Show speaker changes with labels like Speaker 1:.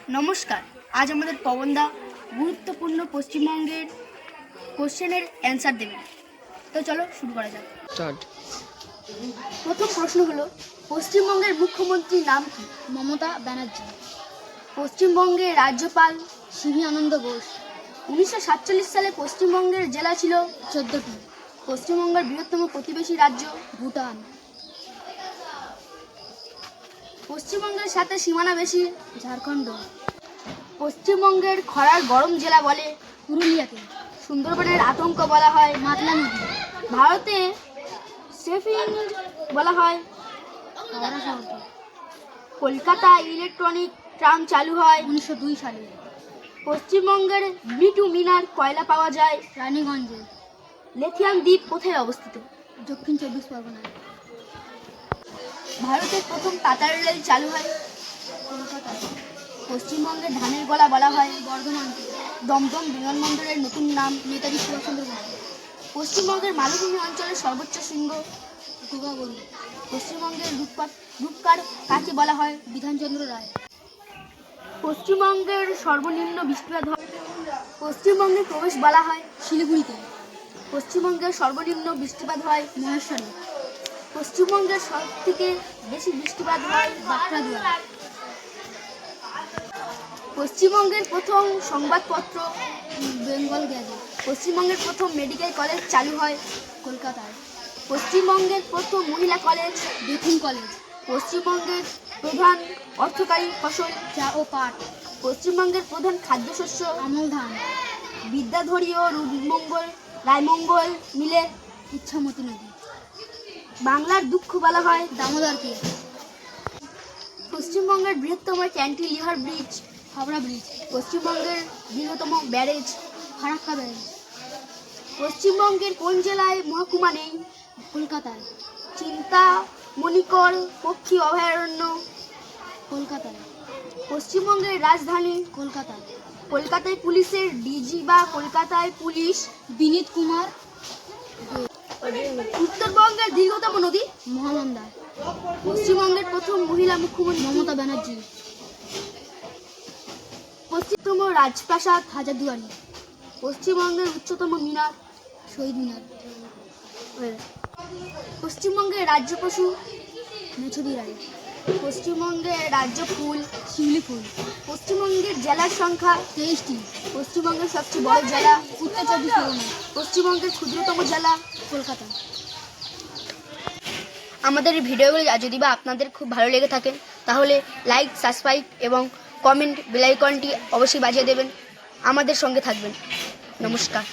Speaker 1: নমস্কার। আজ আমাদের পবনদা গুরুত্বপূর্ণ পশ্চিমবঙ্গের কোশ্চেনের অ্যান্সার দেবেন। তো চলো শুরু করা যাক। প্রথম প্রশ্ন হলো, পশ্চিমবঙ্গের মুখ্যমন্ত্রীর নাম কি?
Speaker 2: মমতা ব্যানার্জি।
Speaker 1: পশ্চিমবঙ্গের রাজ্যপাল?
Speaker 2: সিভি আনন্দ বোস।
Speaker 1: 1947 সালে পশ্চিমবঙ্গের জেলা ছিল
Speaker 2: 14টি।
Speaker 1: পশ্চিমবঙ্গের বৃহত্তম প্রতিবেশী রাজ্য?
Speaker 2: ভুটান।
Speaker 1: পশ্চিমবঙ্গের সাথে সীমানা বেশি?
Speaker 2: ঝাড়খণ্ড।
Speaker 1: পশ্চিমবঙ্গের খরার গরম জেলা বলে?
Speaker 2: পুরুলিয়াকে।
Speaker 1: সুন্দরবনের আতঙ্ক বলা হয়?
Speaker 2: মাতলা নদী।
Speaker 1: ভারতে সেফিং বলা হয়?
Speaker 2: হাওড়া শহরকে।
Speaker 1: কলকাতা ইলেকট্রনিক ট্রাম চালু হয়
Speaker 2: 1902 সালে।
Speaker 1: পশ্চিমবঙ্গের ব্লিটু মিনার কয়লা পাওয়া যায়?
Speaker 2: রানীগঞ্জে।
Speaker 1: লিথিয়াম দ্বীপ কোথায় অবস্থিত?
Speaker 2: দক্ষিণ 24 পরগনায়।
Speaker 1: ভারতের প্রথম তাতার রেল চালু হয়
Speaker 2: কলকাতায়।
Speaker 1: পশ্চিমবঙ্গের ধানের গলা বলা হয়?
Speaker 2: বর্ধমানকে।
Speaker 1: দমদম বিমানবন্দরের নতুন নাম?
Speaker 2: নেতাজি সুভাষচন্দ্র বোস।
Speaker 1: পশ্চিমবঙ্গের মালভূমি অঞ্চলের সর্বোচ্চ শৃঙ্গ?
Speaker 2: গোগাবলী।
Speaker 1: পশ্চিমবঙ্গের রূপকার কাকে বলা হয়?
Speaker 2: বিধানচন্দ্র রায়।
Speaker 1: পশ্চিমবঙ্গের সর্বনিম্ন বৃষ্টিপাত হয়? পশ্চিমবঙ্গের প্রবেশ বলা হয়?
Speaker 2: শিলিগুড়িতে।
Speaker 1: পশ্চিমবঙ্গের সর্বনিম্ন বৃষ্টিপাত হয়?
Speaker 2: মহেশ্বরে।
Speaker 1: পশ্চিমবঙ্গের সব থেকে বেশি বৃষ্টিপাত হয়?
Speaker 2: বাঁকড়াদুয়ার।
Speaker 1: পশ্চিমবঙ্গের প্রথম সংবাদপত্র?
Speaker 2: বেঙ্গল গ্যাজেট।
Speaker 1: পশ্চিমবঙ্গের প্রথম মেডিকেল কলেজ চালু হয়?
Speaker 2: কলকাতায়।
Speaker 1: পশ্চিমবঙ্গের প্রথম মহিলা কলেজ?
Speaker 2: Bethune college.
Speaker 1: পশ্চিমবঙ্গের প্রধান অর্থকারী ফসল?
Speaker 2: চা ও পাট।
Speaker 1: পশ্চিমবঙ্গের প্রধান খাদ্যশস্য?
Speaker 2: আমল ধান।
Speaker 1: বিদ্যাধরী ও রায়মঙ্গল মিলে?
Speaker 2: ইচ্ছামতি নদী।
Speaker 1: বাংলার দুঃখ বলা হয়?
Speaker 2: দামোদরকে।
Speaker 1: পশ্চিমবঙ্গের বৃহত্তম ক্যান্টিলিভার ব্রিজ?
Speaker 2: হাওড়া ব্রিজ।
Speaker 1: পশ্চিমবঙ্গের দীর্ঘতম ব্যারেজ?
Speaker 2: ফারাক্কা ব্যারেজ।
Speaker 1: পশ্চিমবঙ্গের কোন জেলায় মহকুমা নেই?
Speaker 2: কলকাতায়।
Speaker 1: চিন্তামণিকর পক্ষী অভয়ারণ্য?
Speaker 2: কলকাতায়।
Speaker 1: পশ্চিমবঙ্গের রাজধানী?
Speaker 2: কলকাতা।
Speaker 1: কলকাতায় পুলিশের ডিজি বা কলকাতায় পুলিশ?
Speaker 2: বিনীত কুমার।
Speaker 1: উত্তরবঙ্গের দীর্ঘতম নদী?
Speaker 2: মহানন্দা।
Speaker 1: পশ্চিমবঙ্গের প্রথম মহিলা মুখ্যমন্ত্রী?
Speaker 2: মমতা ব্যানার্জি।
Speaker 1: পশ্চিমতম রাজপ্রাসাদ?
Speaker 2: হাজারদুয়ারি।
Speaker 1: পশ্চিমবঙ্গের উচ্চতম মিনার?
Speaker 2: শহীদ মিনার।
Speaker 1: পশ্চিমবঙ্গের রাজ্য পশু?
Speaker 2: মেছুরি রায়।
Speaker 1: পশ্চিমবঙ্গের রাজ্য ফুল?
Speaker 2: শিউলি ফুল।
Speaker 1: পশ্চিমবঙ্গের জেলার সংখ্যা?
Speaker 2: 23টি।
Speaker 1: পশ্চিমবঙ্গের সবচেয়ে বড় জেলা?
Speaker 2: উত্তর 24 পরগনা।
Speaker 1: পশ্চিমবঙ্গের ক্ষুদ্রতম জেলা?
Speaker 2: কলকাতা।
Speaker 1: আমাদের এই ভিডিওগুলি যদি বা আপনাদের খুব ভালো লেগে থাকে তাহলে লাইক, সাবস্ক্রাইব এবং কমেন্ট বেল আইকনটি অবশ্যই বাজিয়ে দেবেন। আমাদের সঙ্গে থাকবেন। নমস্কার।